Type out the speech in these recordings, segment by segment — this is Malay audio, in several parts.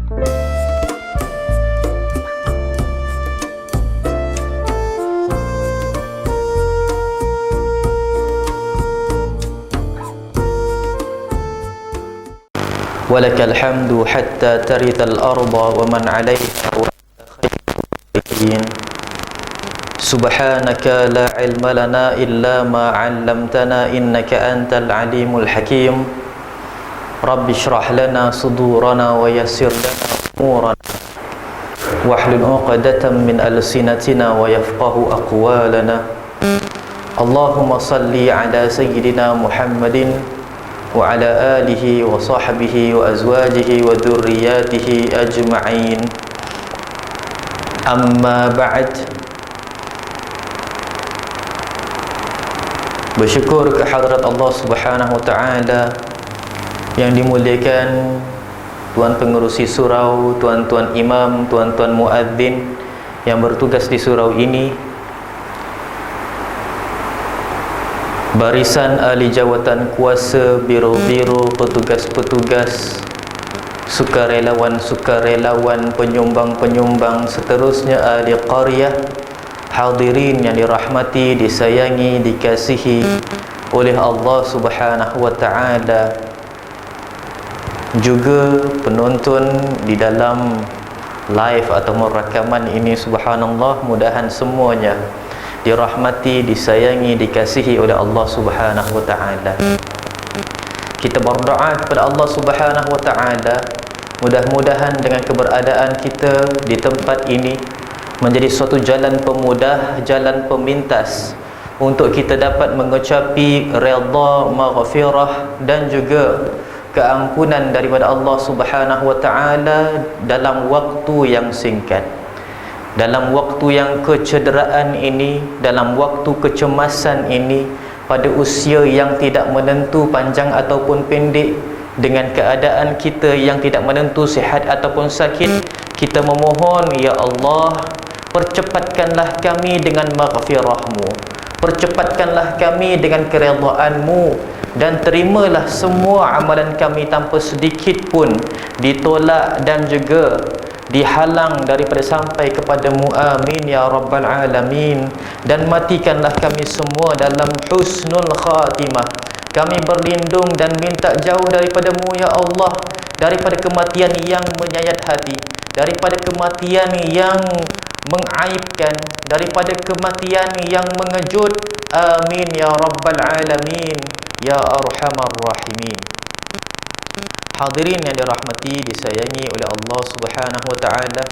Walakal hamdu hatta tarithal arda wa man 'alayha wa khayrul. Subhanaka la ilma lana illa ma 'allamtana innaka antal alimul hakim. Rabbi shrah lana sudurana wa yassir lana umurana wahlul 'uqdatam min alsinatina wa yafqahu aqwalana. Allahumma salli ala sayyidina Muhammadin wa ala alihi wa sahbihi wa azwajihi wa dhurriyyatihi ajma'in. Amma ba'd. Bersyukur kehadrat Allah Subhanahu wa taala yang dimuliakan, tuan pengerusi surau, tuan-tuan imam, tuan-tuan muadzin yang bertugas di surau ini, barisan ahli jawatan kuasa, biro-biro, petugas-petugas, sukarelawan-sukarelawan, penyumbang-penyumbang, seterusnya ahli qaryah, hadirin yang dirahmati, disayangi, dikasihi oleh Allah Subhanahu wa taala, juga penonton di dalam live atau rakaman ini. Subhanallah, mudahan semuanya dirahmati, disayangi, dikasihi oleh Allah Subhanahu wa taala. Kita berdoa kepada Allah Subhanahu wa taala, mudah-mudahan dengan keberadaan kita di tempat ini menjadi suatu jalan pemudah, jalan pemintas untuk kita dapat mengecapi redha, maghfirah dan juga keampunan daripada Allah Subhanahu wa taala dalam waktu yang singkat. Dalam waktu yang kecederaan ini, dalam waktu kecemasan ini, pada usia yang tidak menentu panjang ataupun pendek, dengan keadaan kita yang tidak menentu sihat ataupun sakit, kita memohon, ya Allah, percepatkanlah kami dengan maghfirah-Mu, percepatkanlah kami dengan keredaan-Mu, dan terimalah semua amalan kami tanpa sedikit pun ditolak dan juga dihalang daripada sampai kepadamu. Amin ya rabbal alamin. Dan matikanlah kami semua dalam husnul khatimah. Kami berlindung dan minta jauh daripadamu ya Allah, daripada kematian yang menyayat hati, daripada kematian yang mengaibkan, daripada kematian yang mengejut. Amin ya rabbal alamin ya arhamar rahimin. Hadirin yang dirahmati, disayangi oleh Allah Subhanahu wa taala,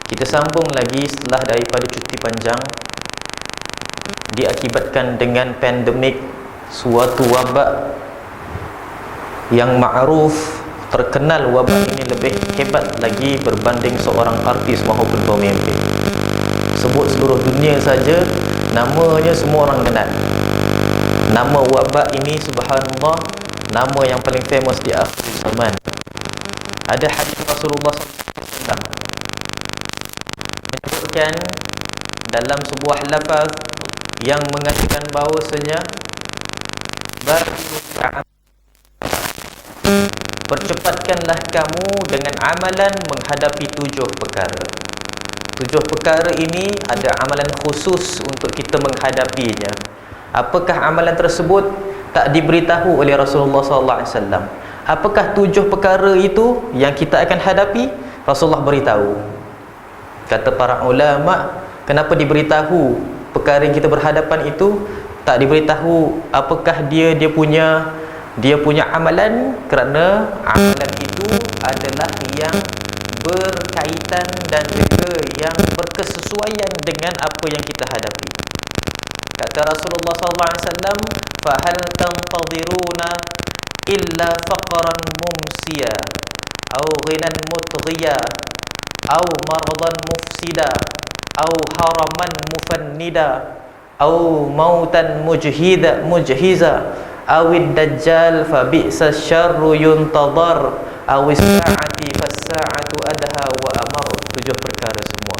kita sambung lagi setelah daripada cuti panjang diakibatkan dengan pandemik, suatu wabak yang ma'ruf, terkenal. Wabak ini lebih hebat lagi berbanding seorang artis maupun pemimpin. Sebut seluruh dunia saja, namanya semua orang kenal. Nama wabak ini, subhanallah, nama yang paling famous di akhir zaman. Ada hadis Rasulullah SAW menyebutkan dalam sebuah lafaz yang mengatakan bahawasanya percepatkanlah kamu dengan amalan menghadapi 7 perkara. 7 perkara ini ada amalan khusus untuk kita menghadapinya. Apakah amalan tersebut? Tak diberitahu oleh Rasulullah SAW. Apakah 7 perkara itu yang kita akan hadapi? Rasulullah beritahu. Kata para ulama, kenapa diberitahu perkara yang kita berhadapan itu? Tak diberitahu apakah dia punya amalan, kerana amalan itu adalah yang berkaitan dan juga yang berkesesuaian dengan apa yang kita hadapi. Kata Rasulullah SAW, fahal tantadiruna illa faqran mumsiya au ghinan mutghiya au maradan mufsida au haraman mufannida au mautan mujhiza awid dajjal fa bi'sa syarru yuntadhar awis sa'ati fas sa'atu adha wa amar. 7 perkara semua.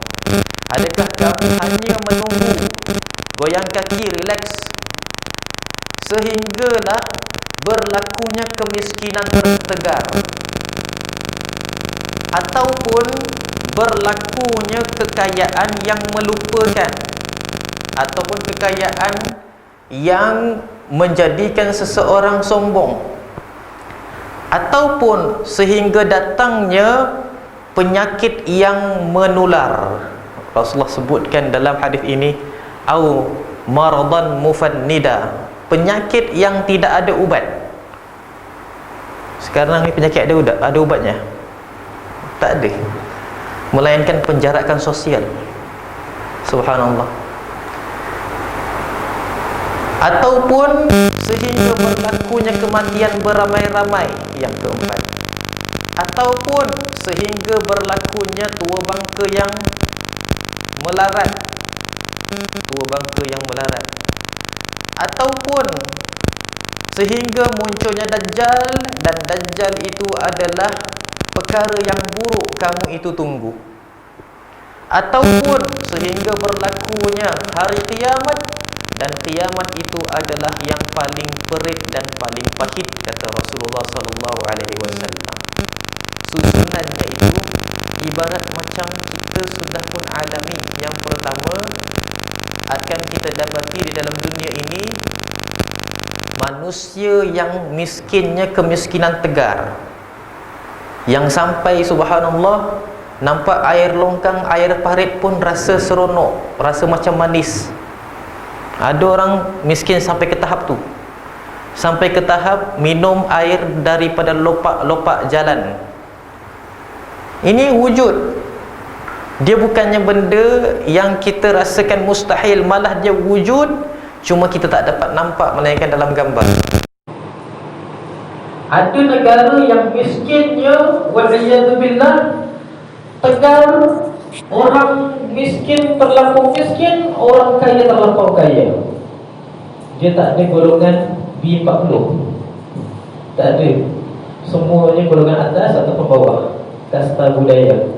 Adakah kamu hanya menunggu, goyang kaki, relax, sehinggalah berlakunya kemiskinan tertegar, ataupun berlakunya kekayaan yang melupakan, ataupun kekayaan yang menjadikan seseorang sombong, ataupun sehingga datangnya penyakit yang menular. Rasulullah sebutkan dalam hadis ini, au maradan mufannida, penyakit yang tidak ada ubat. Sekarang ni penyakit ada ubatnya? Tak ada, melainkan penjarakan sosial. Subhanallah. Ataupun sehingga berlakunya kematian beramai-ramai, yang keempat. Ataupun sehingga berlakunya tua bangka yang melarat, tua bangka yang melarat. Ataupun sehingga munculnya Dajjal, dan Dajjal itu adalah perkara yang buruk kamu itu tunggu. Ataupun sehingga berlakunya hari kiamat, dan kiamat itu adalah yang paling perit dan paling pahit, kata Rasulullah sallallahu alaihi wasallam. Susunannya itu ibarat macam kita sudah pun alami. Yang pertama akan kita dapati di dalam dunia ini manusia yang miskinnya kemiskinan tegar, yang sampai subhanallah nampak air longkang, air parit pun rasa seronok, rasa macam manis. Ada orang miskin sampai ke tahap tu, sampai ke tahap minum air daripada lopak-lopak jalan. Ini wujud. Dia bukannya benda yang kita rasakan mustahil, malah dia wujud, cuma kita tak dapat nampak melainkan dalam gambar. Ada negara yang miskinnya wa'iyadzubillah tegar, orang miskin terlampau miskin, orang kaya terlampau kaya. Dia tak ada golongan B40, tak ada. Semuanya golongan atas ataupun bawah, kasta budaya.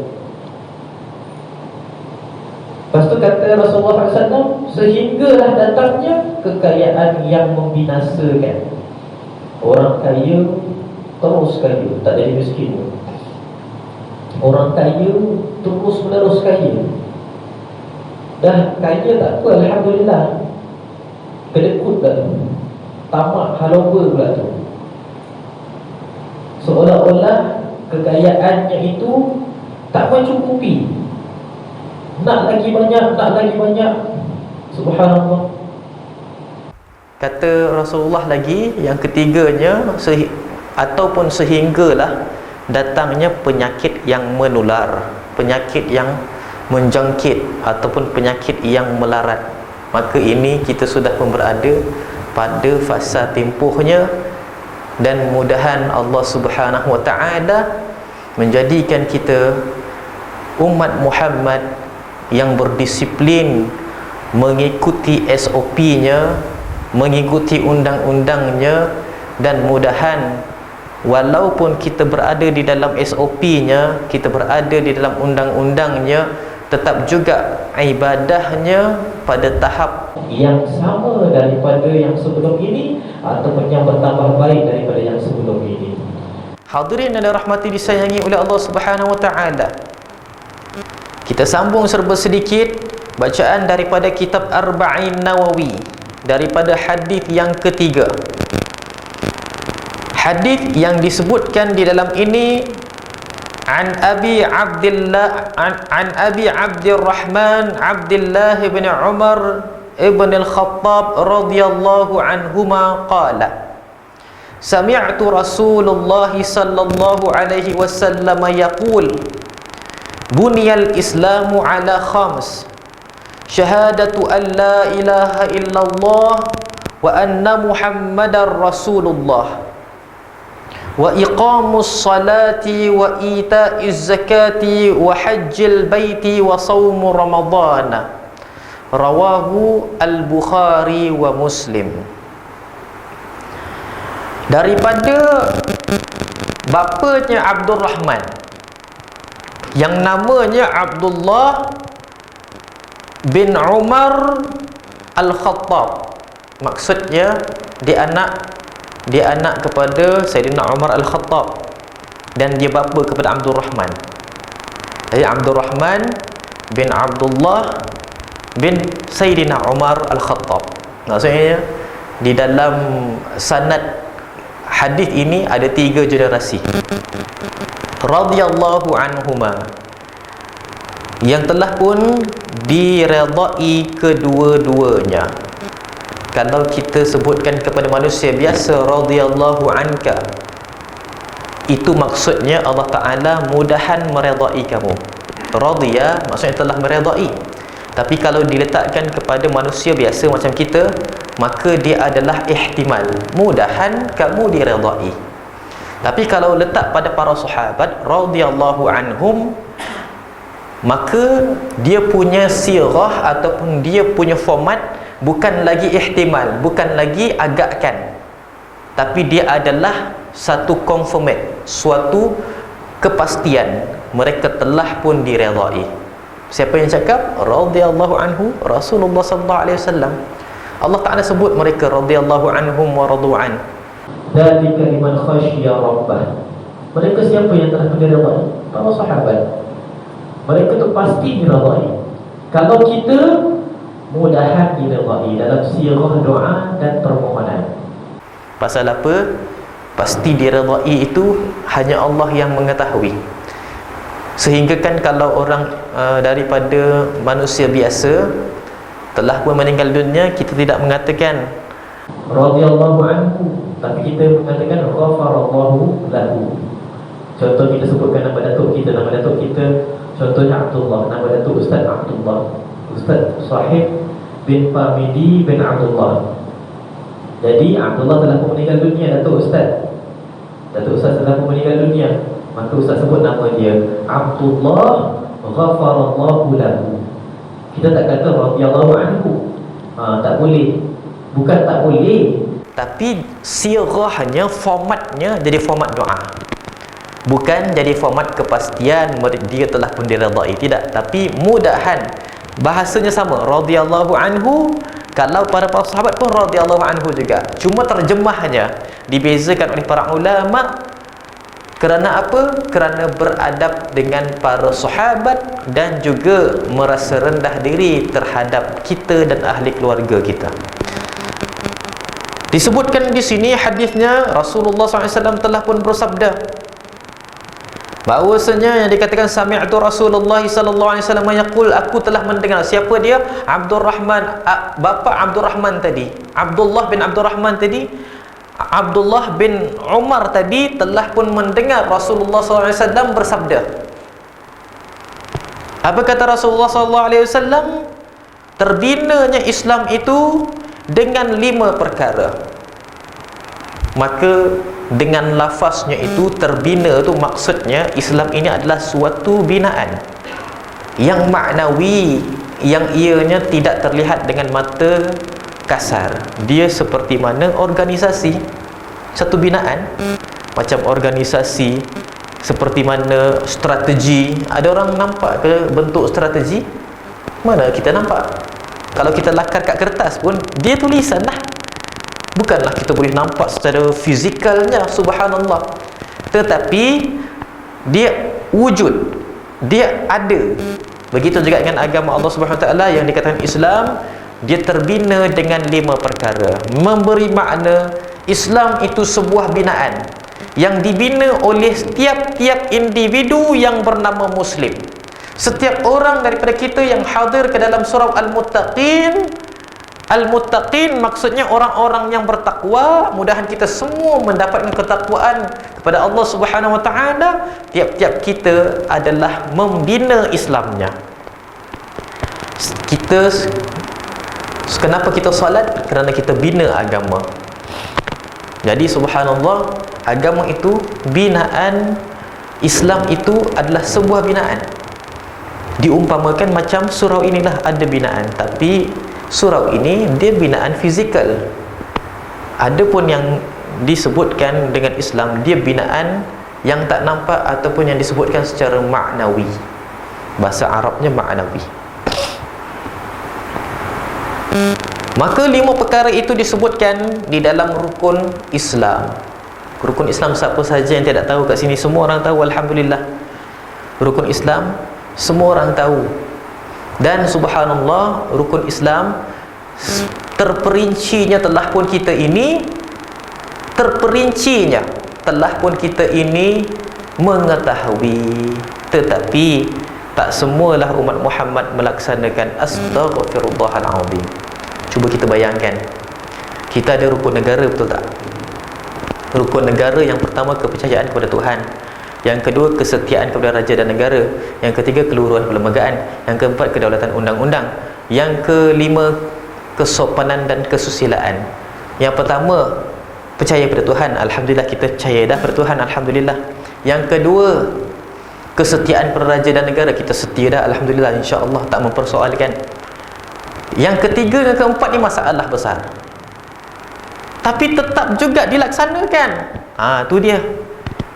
Lepas tu kata Rasulullah SAW, sehinggalah datangnya kekayaan yang membinasakan. Orang kaya terus kaya, tak jadi miskin. Orang kaya terus menerus kaya. Dah kaya tak apa, alhamdulillah, kedekut dah, tamak haloba pula tu. Seolah-olah kekayaannya itu tak mencukupi, nak lagi banyak, nak lagi banyak. Subhanallah. Kata Rasulullah lagi, yang ketiganya, ataupun sehinggalah datangnya penyakit yang menular, penyakit yang menjangkit, ataupun penyakit yang melarat. Maka ini kita sudah pun berada pada fasa tempohnya, dan mudahan Allah Subhanahu wa ta'ala menjadikan kita umat Muhammad yang berdisiplin, mengikuti SOP-nya, mengikuti undang-undangnya, dan mudahan walaupun kita berada di dalam SOP-nya, kita berada di dalam undang-undangnya, tetap juga ibadahnya pada tahap yang sama daripada yang sebelum ini, ataupun yang bertambah baik daripada yang sebelum ini. Hadirin yang dirahmati disayangi oleh Allah Subhanahu wa ta'ala, kita sambung serba sedikit bacaan daripada kitab Arba'in Nawawi, daripada hadis yang ketiga. Hadis yang disebutkan di dalam ini an Abi Abdurrahman Abdullah bin Umar ibn al-Khattab radhiyallahu anhuma qala sami'tu Rasulullah sallallahu alaihi wasallam yaqul buniyal islamu ala khams syahadatu an la ilaha illallah wa anna muhammadar rasulullah wa iqamus salati wa ita'iz zakati wa hajjil baiti wa saumu ramadana. Rawahu al-Bukhari wa Muslim. Daripada bapanya Abdurrahman, yang namanya Abdullah bin Umar Al-Khattab. Maksudnya dia anak kepada Sayyidina Umar Al-Khattab, dan dia bapa kepada Abdul Rahman. Abdul Rahman bin Abdullah bin Sayyidina Umar Al-Khattab. Maksudnya di dalam sanad hadis ini ada 3 generasi radhiyallahu anhuma, yang telah pun diredai kedua-duanya. Kalau kita sebutkan kepada manusia biasa radhiyallahu anka, itu maksudnya Allah Ta'ala mudahan meredai kamu. Radhiya maksudnya telah meredai. Tapi kalau diletakkan kepada manusia biasa macam kita, maka dia adalah ihtimal, mudahan kamu diredai. Tapi kalau letak pada para sahabat radhiyallahu anhum, maka dia punya sirah ataupun dia punya format bukan lagi ihtimal, bukan lagi agakkan, tapi dia adalah satu confirmate, suatu kepastian mereka telah pun diredai. Siapa yang cakap? Radhiyallahu anhu Rasulullah sallallahu alaihi wasallam. Allah Ta'ala sebut mereka radhiyallahu anhum wa radu'an. Dzalika liman khasyiya rabbah. Mereka siapa yang telah diredai? Para sahabat. Mereka tu pasti diredai. Kalau kita mudahan diredai dalam sirah doa dan permohonan. Pasal apa? Pasti diredai itu hanya Allah yang mengetahui. Sehingga kan kalau orang daripada manusia biasa telah pun meninggal dunia, kita tidak mengatakan radhiyallahu anhu, tapi kita mengatakan ghafarallahu lahu. Contoh kita sebutkan nama datuk kita, contohnya Abdullah, nama datuk Ustaz Abdullah, Ustaz Sahib bin Famidi bin Abdullah. Jadi Abdullah telah pun meninggal dunia, Datuk Ustaz telah pun meninggal dunia, maka Ustaz sebut nama dia Abdullah ghafarallahu lahu. Kita tak kata radhiyallahu anhu. Tak boleh. Bukan tak boleh, tapi sirahnya, formatnya jadi format doa, bukan jadi format kepastian dia telah pun diredai. Tidak, tapi mudahan. Bahasanya sama, radhiyallahu anhu. Kalau para sahabat pun radhiyallahu anhu juga, cuma terjemahnya dibezakan oleh para ulama. Kerana apa? Kerana beradab dengan para sahabat dan juga merasa rendah diri terhadap kita dan ahli keluarga kita. Disebutkan di sini hadisnya Rasulullah SAW telah pun bersabda bahawasanya yang dikatakan sami'tu Rasulullah sallallahu alaihi wasallam yaqul, aku telah mendengar. Siapa dia? Abdul Rahman, bapa Abdul Rahman tadi, Abdullah bin Abdul Rahman tadi, Abdullah bin Umar tadi telah pun mendengar Rasulullah SAW bersabda. Apa kata Rasulullah SAW? Terbinanya Islam itu dengan 5 perkara. Maka dengan lafaznya itu terbina tu maksudnya Islam ini adalah suatu binaan yang maknawi, yang ianya tidak terlihat dengan mata kasar. Dia seperti mana organisasi, satu binaan, macam organisasi, seperti mana strategi. Ada orang nampak ke bentuk strategi? Mana kita nampak? Kalau kita lakar kat kertas pun dia tulisan lah, bukanlah kita boleh nampak secara fizikalnya, subhanallah. Tetapi dia wujud, dia ada. Begitu juga dengan agama Allah Subhanahu Wa Taala yang dikatakan Islam. Dia terbina dengan 5 perkara, memberi makna Islam itu sebuah binaan yang dibina oleh tiap-tiap individu yang bernama Muslim. Setiap orang daripada kita yang hadir ke dalam surah Al-Muttaqin. Al-Muttaqin maksudnya orang-orang yang bertakwa. Mudahan kita semua mendapatkan ketakwaan kepada Allah Subhanahu Wa Taala. Tiap-tiap kita adalah membina Islamnya. Kenapa kita salat? Kerana kita bina agama. Jadi subhanallah, agama itu binaan. Islam itu adalah sebuah binaan. Diumpamakan macam surau inilah ada binaan, tapi surau ini dia binaan fizikal. Ada pun yang disebutkan dengan Islam dia binaan yang tak nampak ataupun yang disebutkan secara maknawi. Bahasa Arabnya maknawi. Maka 5 perkara itu disebutkan di dalam rukun Islam. Rukun Islam siapa saja yang tidak tahu kat sini? Semua orang tahu, alhamdulillah. Rukun Islam Semua orang tahu. Dan subhanallah, rukun Islam terperincinya telah pun kita ini mengetahui, tetapi tak semualah umat Muhammad melaksanakan astaghfirullahalazim. Cuba kita bayangkan, kita ada rukun negara, betul tak? Rukun negara yang pertama kepercayaan kepada Tuhan, yang kedua kesetiaan kepada raja dan negara, yang ketiga keluruhan perlembagaan, yang keempat kedaulatan undang-undang, yang kelima kesopanan dan kesusilaan. Yang pertama percaya pada Tuhan, alhamdulillah kita percaya dah pada Tuhan, alhamdulillah. Yang kedua kesetiaan pada raja dan negara, kita setia dah, alhamdulillah, insya-Allah tak mempersoalkan. Yang ketiga dan keempat ni masalah besar, tapi tetap juga dilaksanakan. Tu dia.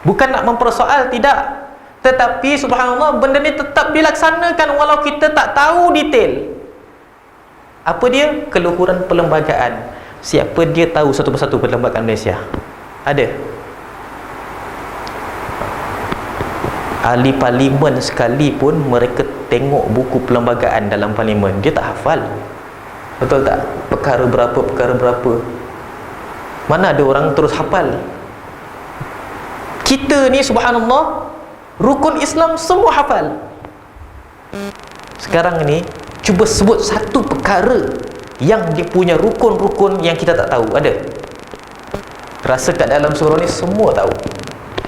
Bukan nak mempersoal, tidak, tetapi subhanallah benda ni tetap dilaksanakan walau kita tak tahu detail. Apa dia? Keluhuran perlembagaan. Siapa dia tahu satu persatu perlembagaan Malaysia? Ada? Ahli parlimen sekalipun mereka tengok buku perlembagaan dalam parlimen, dia tak hafal. Betul tak? Perkara berapa. Mana ada orang terus hafal? Kita ni subhanallah, rukun Islam semua hafal. Sekarang ni cuba sebut satu perkara yang dia punya rukun-rukun yang kita tak tahu. Ada? Rasa kat dalam surah ni semua tahu.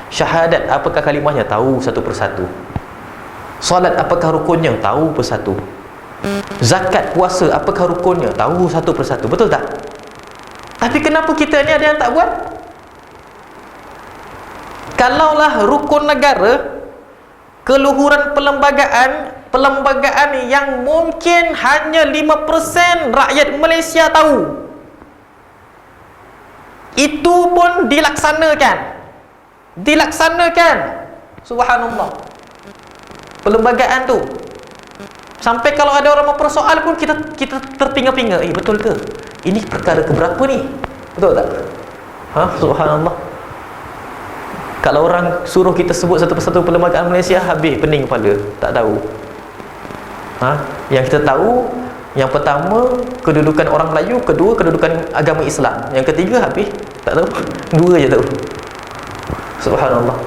Syahadat apakah kalimahnya? Tahu satu persatu. Solat apakah rukunnya? Tahu persatu. Zakat, puasa apakah rukunnya? Tahu satu persatu. Betul tak? Tapi kenapa kita ni ada yang tak buat? Kalaulah rukun negara, keluhuran perlembagaan yang mungkin hanya 5% rakyat Malaysia tahu, itu pun dilaksanakan. Subhanallah, perlembagaan tu sampai kalau ada orang mempersoal pun kita terpinga-pinga, betul ke? Ini perkara keberapa ni? Betul tak? Subhanallah. Kalau orang suruh kita sebut satu persatu perlembagaan Malaysia, habis pening kepala, tak tahu. Yang kita tahu, yang pertama kedudukan orang Melayu, kedua kedudukan agama Islam, yang ketiga habis tak tahu. Dua je tahu. Subhanallah.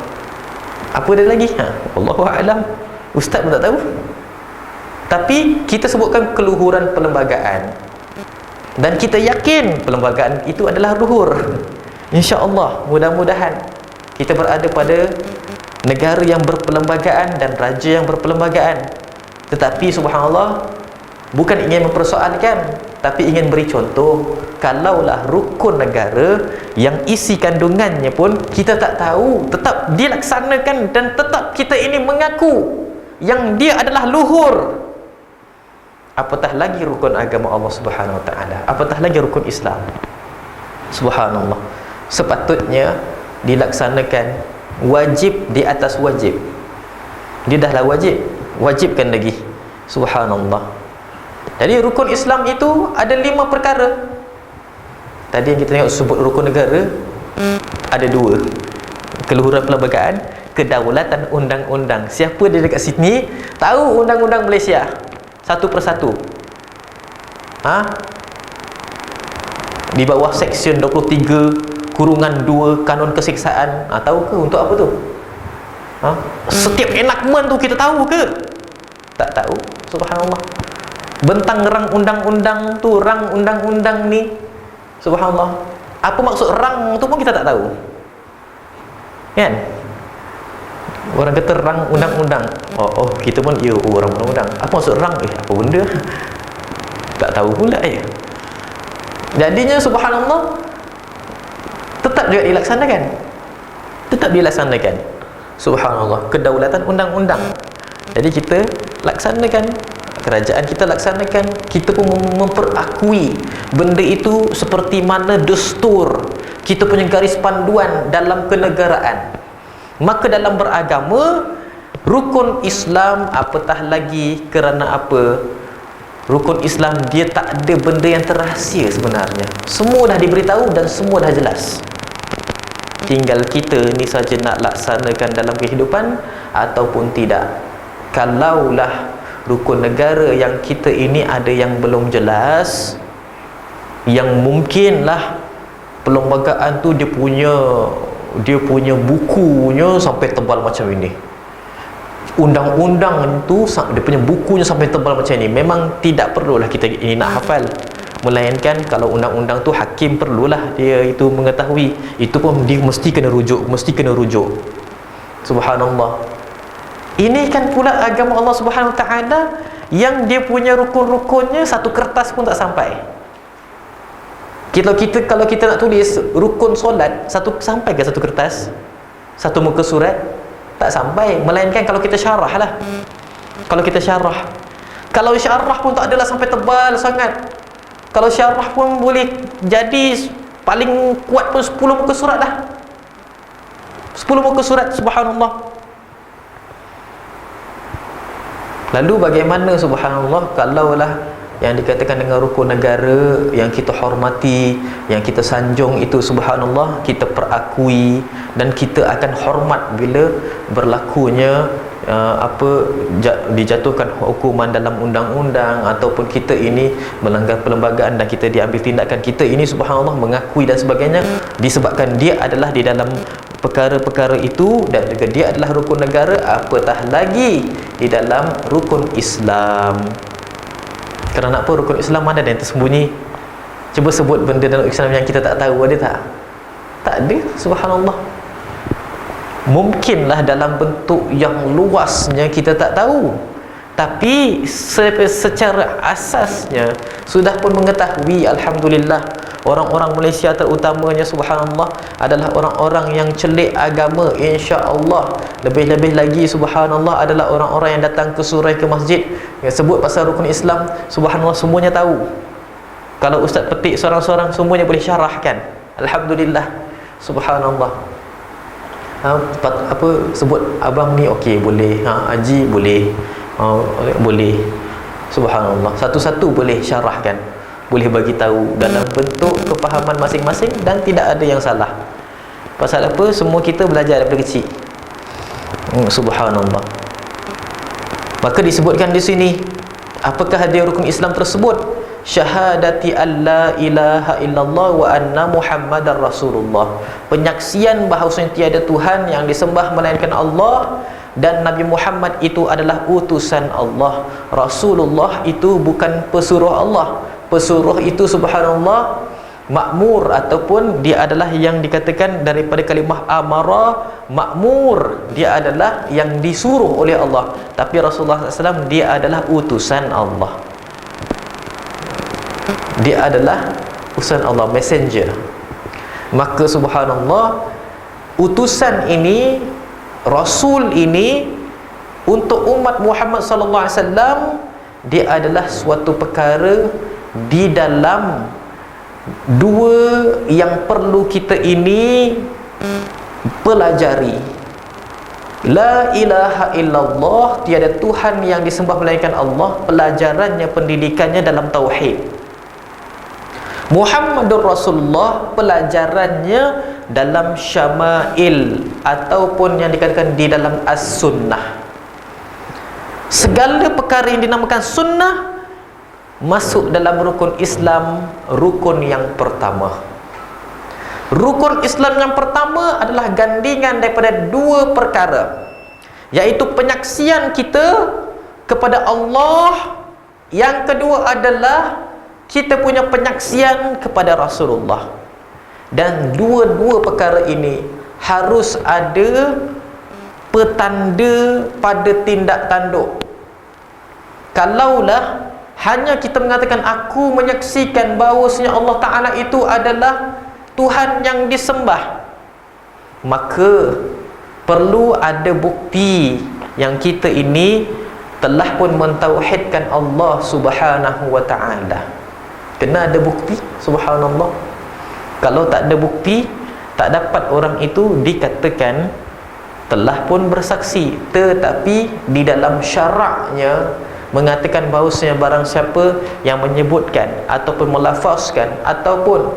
Apa dia lagi? Allahu a'lam. Ustaz pun tak tahu. Tapi kita sebutkan keluhuran perlembagaan, dan kita yakin perlembagaan itu adalah luhur. InsyaAllah, mudah-mudahan kita berada pada negara yang berperlembagaan dan raja yang berperlembagaan. Tetapi subhanallah, bukan ingin mempersoalkan, tapi ingin beri contoh. Kalaulah rukun negara yang isi kandungannya pun kita tak tahu, tetap dilaksanakan, dan tetap kita ini mengaku yang dia adalah luhur, apatah lagi rukun agama Allah Subhanahu Wa Taala, apatah lagi rukun Islam. Subhanallah, sepatutnya dilaksanakan wajib di atas wajib. Dia dah lah wajibkan lagi. Subhanallah. Jadi rukun Islam itu ada 5 perkara. Tadi yang kita tengok sebut rukun negara, ada 2. Keluhuran perlembagaan, kedaulatan undang-undang. Siapa dia dekat sini tahu undang-undang Malaysia satu persatu? Di bawah seksyen 23/2 Kanun Keseksaan, tahu ke untuk apa tu? Setiap enactment tu kita tahu ke? Tak tahu. Subhanallah. Bentang rang undang-undang tu, rang undang-undang ni, subhanallah, apa maksud rang tu pun kita tak tahu, kan? Orang kata rang undang-undang, kita pun rang undang-undang. Apa maksud rang? Apa benda? Tak tahu pula. Jadinya subhanallah, tetap juga dilaksanakan. Subhanallah, kedaulatan undang-undang. Jadi kita laksanakan, kerajaan kita laksanakan, kita pun memperakui benda itu seperti mana dastur, kita punya garis panduan dalam kenegaraan. Maka dalam beragama, rukun Islam, apatah lagi kerana apa? Rukun Islam dia tak ada benda yang terrahsia sebenarnya. Semua dah diberitahu dan semua dah jelas. Tinggal kita ni saja nak laksanakan dalam kehidupan ataupun tidak. Kalaulah rukun negara yang kita ini ada yang belum jelas, yang mungkinlah perlembagaan tu dia punya bukunya sampai tebal macam ini, undang-undang tu dia punya bukunya sampai tebal macam ini, memang tidak perlulah kita ini nak hafal. Melainkan kalau undang-undang tu hakim perlulah dia itu mengetahui, itu pun dia mesti kena rujuk. Subhanallah. Ini kan pula agama Allah Subhanahu Wa Taala yang dia punya rukun-rukunnya satu kertas pun tak sampai. Kalau kita nak tulis rukun solat, sampai ke satu kertas, satu muka surat? Tak sampai. Melainkan kalau kita syarah lah. Kalau syarah pun tak adalah sampai tebal sangat. Kalau syarah pun boleh jadi paling kuat pun 10 muka surat dah. 10 muka surat, subhanallah. Lalu bagaimana, subhanallah, kalaulah yang dikatakan dengan rukun negara yang kita hormati, yang kita sanjung itu, subhanallah, kita perakui dan kita akan hormat bila berlakunya dijatuhkan hukuman dalam undang-undang, ataupun kita ini melanggar perlembagaan dan kita diambil tindakan, kita ini subhanallah mengakui dan sebagainya, disebabkan dia adalah di dalam perkara-perkara itu dan juga dia adalah rukun negara, apatah lagi di dalam rukun Islam. Kerana apa? Rukun Islam mana ada yang tersembunyi? Cuba sebut benda dalam Islam yang kita tak tahu, ada tak? Tak ada, subhanallah. Mungkinlah dalam bentuk yang luasnya kita tak tahu, tapi secara asasnya sudah pun mengetahui. Alhamdulillah, orang-orang Malaysia terutamanya, subhanallah, adalah orang-orang yang celik agama, insya-Allah. Lebih-lebih lagi, subhanallah, adalah orang-orang yang datang ke surai, ke masjid, yang sebut pasal rukun Islam, subhanallah, semuanya tahu. Kalau ustaz petik seorang-seorang, semuanya boleh syarahkan. Alhamdulillah, subhanallah. Sebut abang ni okey, boleh, haji boleh, boleh, subhanallah, satu-satu boleh syarahkan, boleh bagi tahu dalam bentuk kefahaman masing-masing dan tidak ada yang salah. Pasal apa? Semua kita belajar daripada kecil. Subhanallah. Maka disebutkan di sini, apakah dia rukun Islam tersebut? Syahadati alla ilaha illallah wa anna muhammadar rasulullah. Penyaksian bahawa tiada Tuhan yang disembah melainkan Allah dan Nabi Muhammad itu adalah utusan Allah. Rasulullah itu bukan pesuruh Allah. Pesuruh itu subhanallah makmur, ataupun dia adalah yang dikatakan daripada kalimah amara, makmur, dia adalah yang disuruh oleh Allah. Tapi Rasulullah SAW dia adalah utusan Allah. Dia adalah utusan Allah, messenger. Maka subhanallah, utusan ini, Rasul ini untuk umat Muhammad sallallahu alaihi wasallam, dia adalah suatu perkara di dalam dua yang perlu kita ini pelajari. La ilaha illallah, tiada Tuhan yang disembah melainkan Allah, pelajarannya, pendidikannya dalam tauhid. Muhammadur Rasulullah, pelajarannya dalam syama'il, ataupun yang dikatakan di dalam as-sunnah. Segala perkara yang dinamakan sunnah masuk dalam rukun Islam, rukun yang pertama. Rukun Islam yang pertama adalah gandingan daripada dua perkara, iaitu penyaksian kita kepada Allah. Yang kedua adalah kita punya penyaksian kepada Rasulullah. Dan dua-dua perkara ini harus ada petanda pada tindak tanduk. Kalaulah hanya kita mengatakan aku menyaksikan bahawasanya Allah Ta'ala itu adalah Tuhan yang disembah, maka perlu ada bukti yang kita ini telah pun mentauhidkan Allah Subhanahu wa Ta'ala. Kena ada bukti, subhanallah. Kalau tak ada bukti, tak dapat orang itu dikatakan telah pun bersaksi. Tetapi di dalam syaraknya mengatakan bahawasanya barang siapa yang menyebutkan ataupun melafazkan, ataupun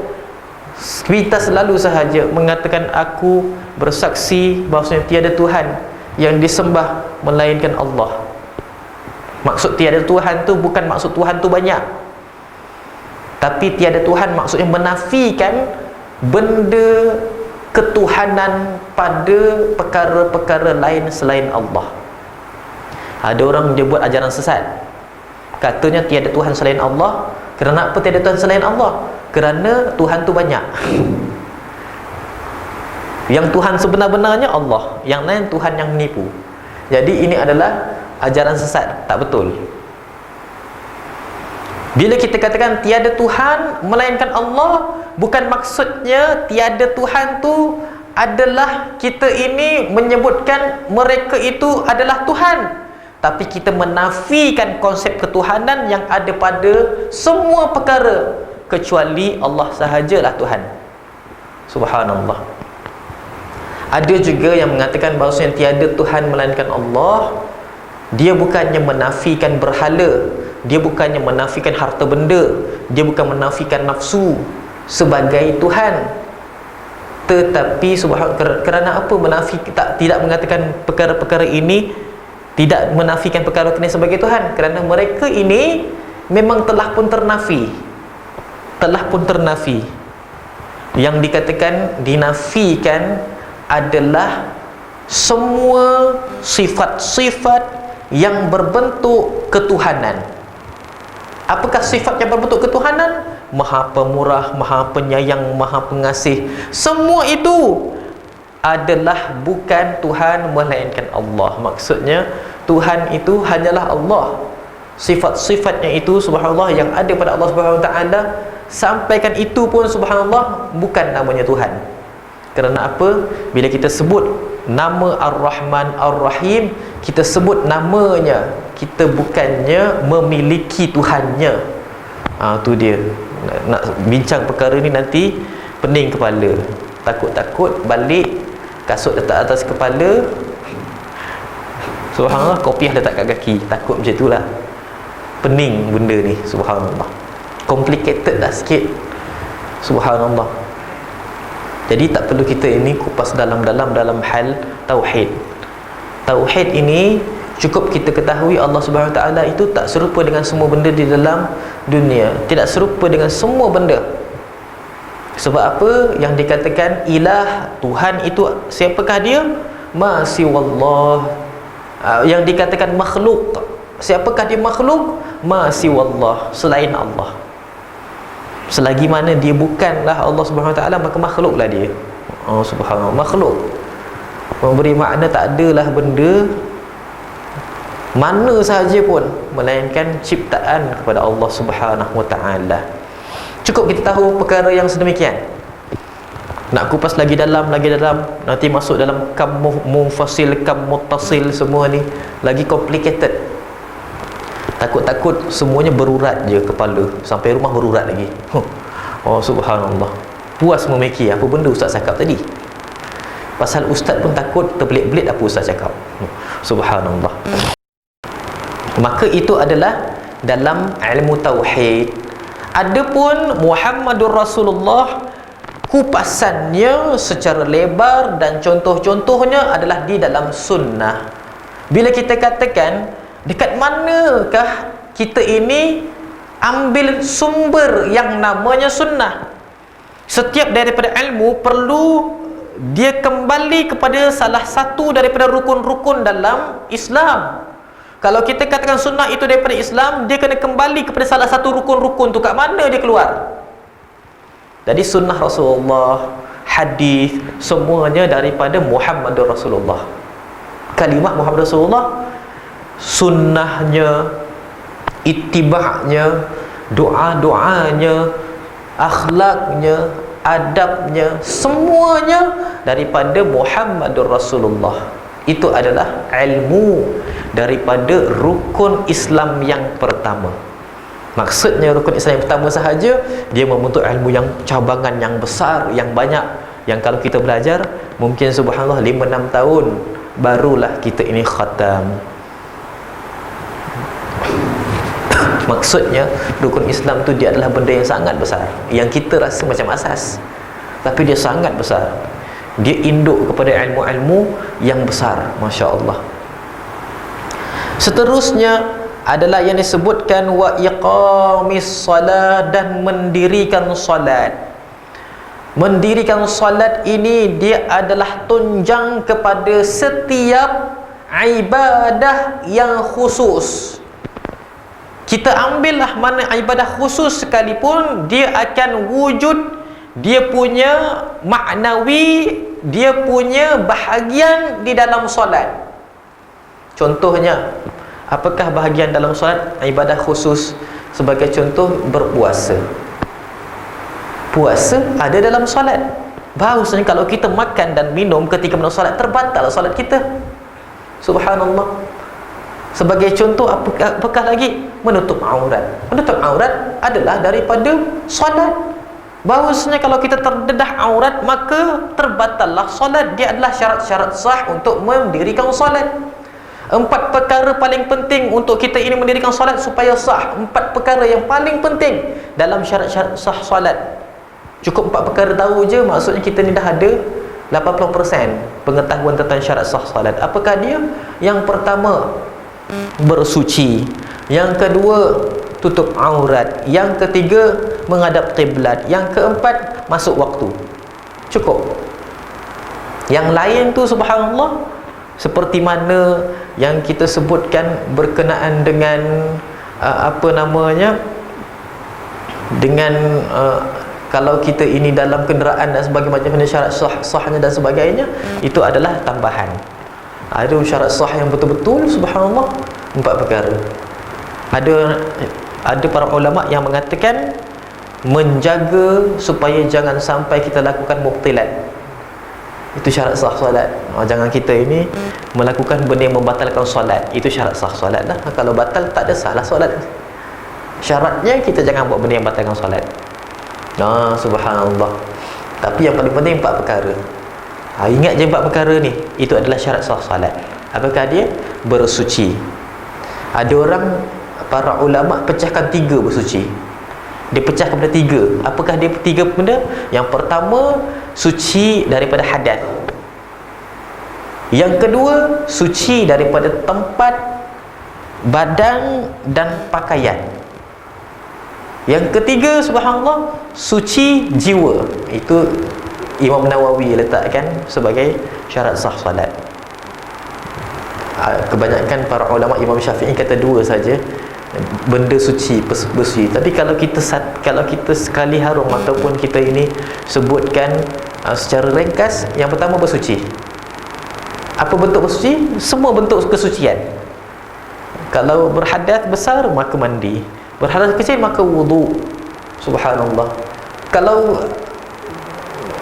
kita selalu sahaja mengatakan aku bersaksi bahawasanya tiada Tuhan yang disembah melainkan Allah, Maksud tiada Tuhan tu bukan maksud Tuhan tu banyak, tapi tiada Tuhan maksudnya menafikan benda ketuhanan pada perkara-perkara lain selain Allah. Ada orang dia buat ajaran sesat, katanya tiada Tuhan selain Allah. Kerana apa tiada Tuhan selain Allah? Kerana Tuhan tu banyak. Yang Tuhan sebenar-benarnya Allah, yang lain Tuhan yang menipu. Jadi ini adalah ajaran sesat, tak betul. Bila kita katakan tiada Tuhan melainkan Allah, bukan maksudnya tiada Tuhan tu adalah kita ini menyebutkan mereka itu adalah Tuhan, tapi kita menafikan konsep ketuhanan yang ada pada semua perkara, kecuali Allah sahajalah Tuhan. Subhanallah. Ada juga yang mengatakan bahawasanya tiada Tuhan melainkan Allah. Dia bukannya menafikan berhala, dia bukannya menafikan harta benda, dia bukan menafikan nafsu sebagai Tuhan. Tetapi kerana apa tidak mengatakan perkara-perkara ini, tidak menafikan perkara ini sebagai Tuhan? Kerana mereka ini memang telah pun ternafi. Yang dikatakan dinafikan adalah semua sifat-sifat yang berbentuk ketuhanan. Apakah sifat yang berbentuk ketuhanan? Maha pemurah, maha penyayang, maha pengasih. Semua itu adalah bukan Tuhan melainkan Allah. Maksudnya Tuhan itu hanyalah Allah. Sifat-sifatnya itu subhanallah yang ada pada Allah Subhanahu Wa Taala, sampaikan itu pun subhanallah bukan namanya Tuhan. Kerana apa? Bila kita sebut nama Ar-Rahman Ar-Rahim, kita sebut namanya, kita bukannya memiliki Tuhannya. Tu dia. Nak bincang perkara ni nanti pening kepala. Takut-takut balik, kasut letak atas kepala, subhanallah, kopiah letak kat kaki. Takut macam itulah. Pening benda ni, subhanallah. Complicated lah sikit, subhanallah. Jadi tak perlu kita ini kupas dalam-dalam dalam hal tauhid. Tauhid ini cukup kita ketahui Allah Subhanahu Wa Taala itu tak serupa dengan semua benda di dalam dunia, tidak serupa dengan semua benda. Sebab apa? Yang dikatakan ilah, Tuhan itu siapakah dia? Ma siwallah. Yang dikatakan makhluk, siapakah dia makhluk? Ma siwallah, selain Allah. Selagi mana dia bukanlah Allah Subhanahu Wa Taala, maka makhluklah dia. Subhanallah, makhluk. Memberi makna tak adalah benda mana sahaja pun melainkan ciptaan kepada Allah Subhanahu Wa Taala. Cukup kita tahu perkara yang sedemikian. Nak kupas lagi dalam, nanti masuk dalam kam munfasil, kam muttasil, semua ni lagi complicated. Takut-takut semuanya berurat je kepala, sampai rumah berurat lagi. Subhanallah. Puas memikir apa benda ustaz cakap tadi. Pasal ustaz pun takut terbelit-belit apa ustaz cakap. Subhanallah. Maka itu adalah dalam ilmu tauhid. Adapun Muhammadur Rasulullah, kupasannya secara lebar dan contoh-contohnya adalah di dalam sunnah. Bila kita katakan dekat manakah kita ini ambil sumber yang namanya sunnah? Setiap daripada ilmu perlu dia kembali kepada salah satu daripada rukun-rukun dalam Islam. Kalau kita katakan sunnah itu daripada Islam, dia kena kembali kepada salah satu rukun-rukun tu. Kat mana dia keluar? Jadi sunnah Rasulullah, hadis, semuanya daripada Muhammadur Rasulullah. Kalimah Muhammad Rasulullah, sunnahnya, ittiba'nya, doa-doanya, akhlaknya, adabnya, semuanya daripada Muhammadur Rasulullah. Itu adalah ilmu daripada rukun Islam yang pertama. Maksudnya rukun Islam yang pertama sahaja, dia membentuk ilmu yang cabangan yang besar, yang banyak, yang kalau kita belajar mungkin subhanallah 5-6 tahun barulah kita ini khatam. Maksudnya rukun Islam tu dia adalah benda yang sangat besar, yang kita rasa macam asas, tapi dia sangat besar. Dia induk kepada ilmu-ilmu yang besar, Masya Allah. Seterusnya adalah yang disebutkan wa iqamis salat, dan mendirikan salat. Mendirikan salat ini dia adalah tunjang kepada setiap ibadah yang khusus. Kita ambillah mana ibadah khusus sekalipun, dia akan wujud, dia punya maknawi, dia punya bahagian di dalam solat. Contohnya, apakah bahagian dalam solat? Ibadah khusus. Sebagai contoh, berpuasa. Puasa ada dalam solat. Bahawasanya kalau kita makan dan minum ketika menunaikan solat, terbatal solat kita. Subhanallah. Sebagai contoh, apakah lagi? Menutup aurat. Menutup aurat adalah daripada solat. Bahawasanya kalau kita terdedah aurat, maka terbatallah solat. Dia adalah syarat-syarat sah untuk mendirikan solat. 4 perkara paling penting untuk kita ini mendirikan solat supaya sah. 4 perkara yang paling penting dalam syarat-syarat sah solat. Cukup 4 perkara tahu je, maksudnya kita ni dah ada 80% pengetahuan tentang syarat sah solat. Apakah dia? Yang pertama, bersuci. Yang kedua, tutup aurat. Yang ketiga, menghadap kiblat. Yang keempat, masuk waktu. Cukup. Yang lain tu subhanallah, seperti mana yang kita sebutkan berkenaan dengan dengan kalau kita ini dalam kenderaan dan sebagainya, macam mana syarat sahnya dan sebagainya, itu adalah tambahan. Ada syarat sah yang betul-betul subhanallah 4 perkara. Ada para ulama yang mengatakan menjaga supaya jangan sampai kita lakukan mubtilat. Itu syarat sah solat. Jangan kita ini melakukan benda yang membatalkan solat. Itu syarat sah solat lah. Kalau batal, tak ada salah solat. Syaratnya kita jangan buat benda yang batalkan solat. Subhanallah. Tapi yang paling penting 4 perkara. Ingat je 4 perkara ni. Itu adalah syarat sah solat. Apakah dia? Bersuci. Ada orang, para ulama pecahkan 3 bersuci. Dia pecah kepada 3. Apakah dia 3 benda? Yang pertama, suci daripada hadas. Yang kedua, suci daripada tempat, badan dan pakaian. Yang ketiga, subhanallah, suci jiwa. Itu Imam Nawawi letakkan sebagai syarat sah salat. Kebanyakan para ulama, Imam Syafi'i kata 2 saja benda suci, bersuci. Tapi kalau kita sekali harum ataupun kita ini sebutkan secara ringkas, yang pertama bersuci. Apa bentuk bersuci? Semua bentuk kesucian. Kalau berhadas besar, maka mandi. Berhadas kecil, maka wudu. Subhanallah. Kalau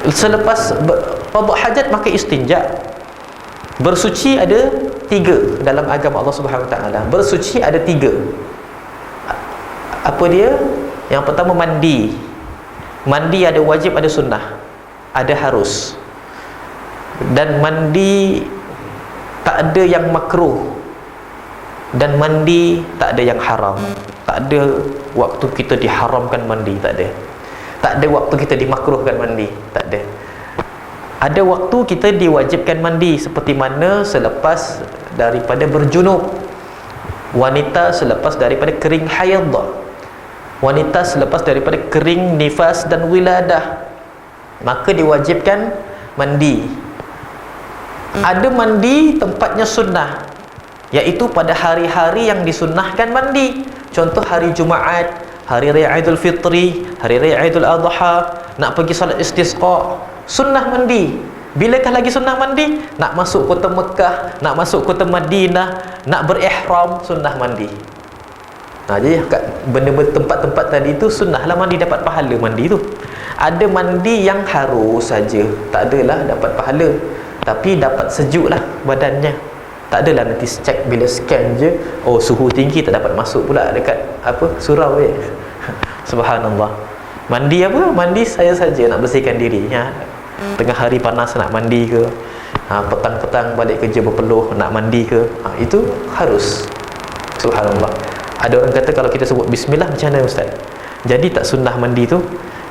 selepas qada hajat, maka istinja. Bersuci ada 3 dalam agama Allah Subhanahu Wa Taala. Bersuci ada 3. Apa dia? Yang pertama, mandi. Mandi ada wajib, ada sunnah, ada harus. Dan mandi tak ada yang makruh, dan mandi tak ada yang haram. Tak ada waktu kita diharamkan mandi, tak ada. Tak ada waktu kita dimakruhkan mandi, tak ada. Ada waktu kita diwajibkan mandi, seperti mana selepas daripada berjunub, wanita selepas daripada kering haid, wanita selepas daripada kering nifas dan wiladah, maka diwajibkan mandi. Ada mandi tempatnya sunnah, iaitu pada hari-hari yang disunnahkan mandi. Contoh hari Jumaat, hari Raya Aidul Fitri, hari Raya Aidul Adha, nak pergi salat istisqa, sunnah mandi. Bilakah lagi sunnah mandi? Nak masuk kota Mekah, nak masuk kota Madinah, nak berihram, sunnah mandi. Jadi kat benda-benda tempat-tempat tadi tu sunnahlah mandi, dapat pahala mandi tu. Ada mandi yang harus saja, tak adalah dapat pahala, tapi dapat sejuklah badannya. Tak adalah nanti cek, bila scan je, oh suhu tinggi, tak dapat masuk pula dekat surau je. Subhanallah. Mandi apa? Mandi saya saja nak bersihkan diri. Tengah hari panas nak mandi ke, petang-petang balik kerja berpeluh nak mandi ke, itu harus. Subhanallah. Ada orang kata kalau kita sebut bismillah, macam mana ustaz? Jadi tak sunnah mandi tu?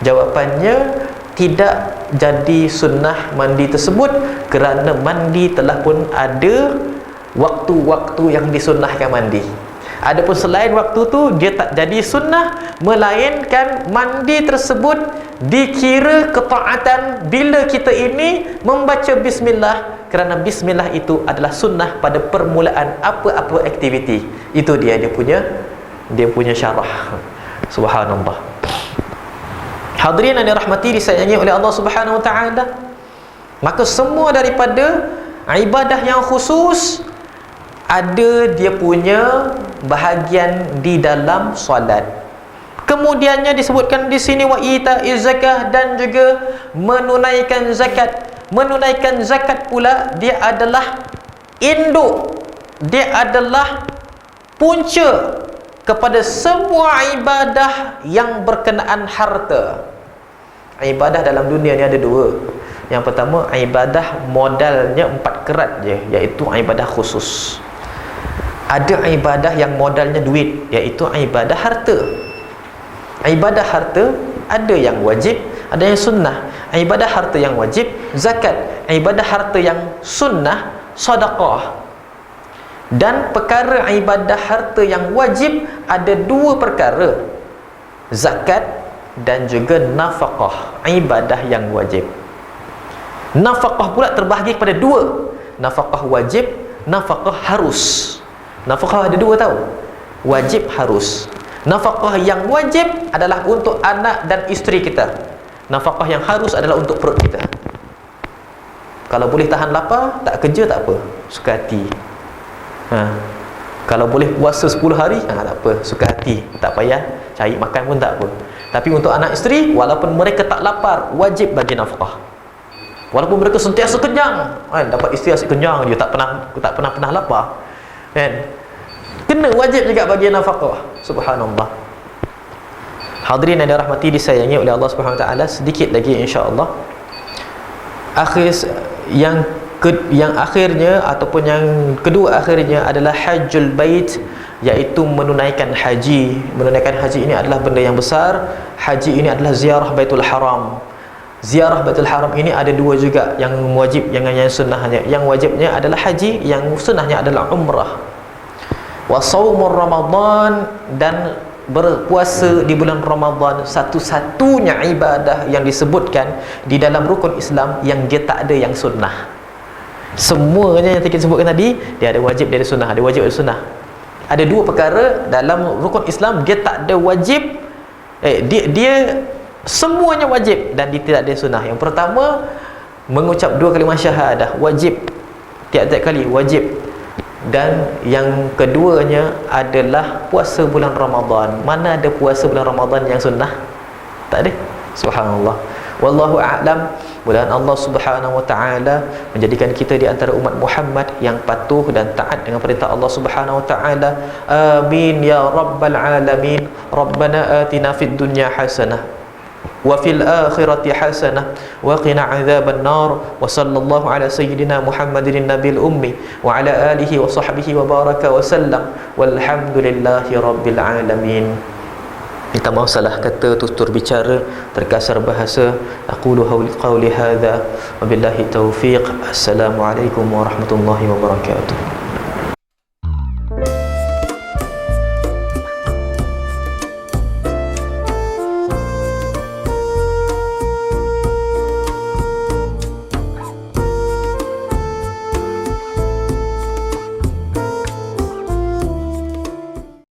Jawapannya, tidak jadi sunnah mandi tersebut kerana mandi telah pun ada waktu-waktu yang disunnahkan mandi. Adapun selain waktu tu dia tak jadi sunnah, melainkan mandi tersebut dikira ketaatan bila kita ini membaca bismillah, kerana bismillah itu adalah sunnah pada permulaan apa-apa aktiviti. Itu dia punya syarah. Subhanallah. Hadirin yang dirahmati disayangi oleh Allah Subhanahu wa taala, maka semua daripada ibadah yang khusus ada dia punya bahagian di dalam solat. Kemudiannya disebutkan di sini wa ita'iz zakah, dan juga menunaikan zakat. Menunaikan zakat pula dia adalah induk, dia adalah punca kepada semua ibadah yang berkenaan harta. Ibadah dalam dunia ni ada dua. Yang pertama, ibadah modalnya 4 kerat je, iaitu ibadah khusus. Ada ibadah yang modalnya duit, iaitu ibadah harta. Ibadah harta ada yang wajib, ada yang sunnah. Ibadah harta yang wajib, zakat. Ibadah harta yang sunnah, sedekah. Dan perkara ibadah harta yang wajib ada 2 perkara, zakat dan juga nafkah. Ibadah yang wajib. Nafkah pula terbahagi kepada 2, nafkah wajib, nafkah harus. Nafkah ada 2 tau, wajib, harus. Nafkah yang wajib adalah untuk anak dan isteri kita. Nafkah yang harus adalah untuk perut kita. Kalau boleh tahan lapar, tak kerja tak apa, suka hati. Kalau boleh puasa 10 hari, tak apa, suka hati, tak payah cari makan pun tak apa. Tapi untuk anak isteri, walaupun mereka tak lapar, wajib bagi nafkah. Walaupun mereka sentiasa kenyang, dapat isteri asyik kenyang, dia tak pernah lapar, kan? Kena wajib juga bagi nafkah. Subhanallah. Hadirin yang dirahmati disayangi oleh Allah Subhanahu wa taala, sedikit lagi insya-Allah. Yang akhirnya ataupun yang kedua akhirnya adalah hajjul bait, iaitu menunaikan haji. Menunaikan haji ini adalah benda yang besar. Haji ini adalah ziarah Baitul Haram. Ziarah Baitul Haram ini ada 2 juga, yang wajib dengan yang sunnahnya. Yang wajibnya adalah haji, yang sunnahnya adalah umrah. Wa shaumur Ramadan, dan berpuasa di bulan Ramadan, satu-satunya ibadah yang disebutkan di dalam rukun Islam yang dia tak ada yang sunnah. Semuanya yang kita sebutkan tadi, dia ada wajib, dia ada sunnah, ada wajib, ada sunnah. Ada 2 perkara dalam rukun Islam dia tak ada wajib, dia semuanya wajib dan dia tidak ada sunnah. Yang pertama, mengucap 2 kalimah syahadah, wajib, tiap-tiap kali wajib. Dan yang keduanya adalah puasa bulan Ramadan. Mana ada puasa bulan Ramadan yang sunnah? Tak ada. Subhanallah. Wallahu a'lam. Mudah-mudahan Allah Subhanahu wa taala menjadikan kita di antara umat Muhammad yang patuh dan taat dengan perintah Allah Subhanahu wa taala. Amin ya rabbal alamin. Rabbana atina fid dunya hasanah wa fil akhirati hasanah wa qina adzaban nar. Wa sallallahu ala sayyidina Muhammadin nabil ummi wa ala alihi wa sahbihi wa baraka wa sallam. Walhamdulillahi rabbil alamin. Minta maaf salah kata, tutur bicara, terkasar bahasa. Aqulu qawli hadza wa billahi taufiq. Assalamualaikum warahmatullahi wabarakatuh.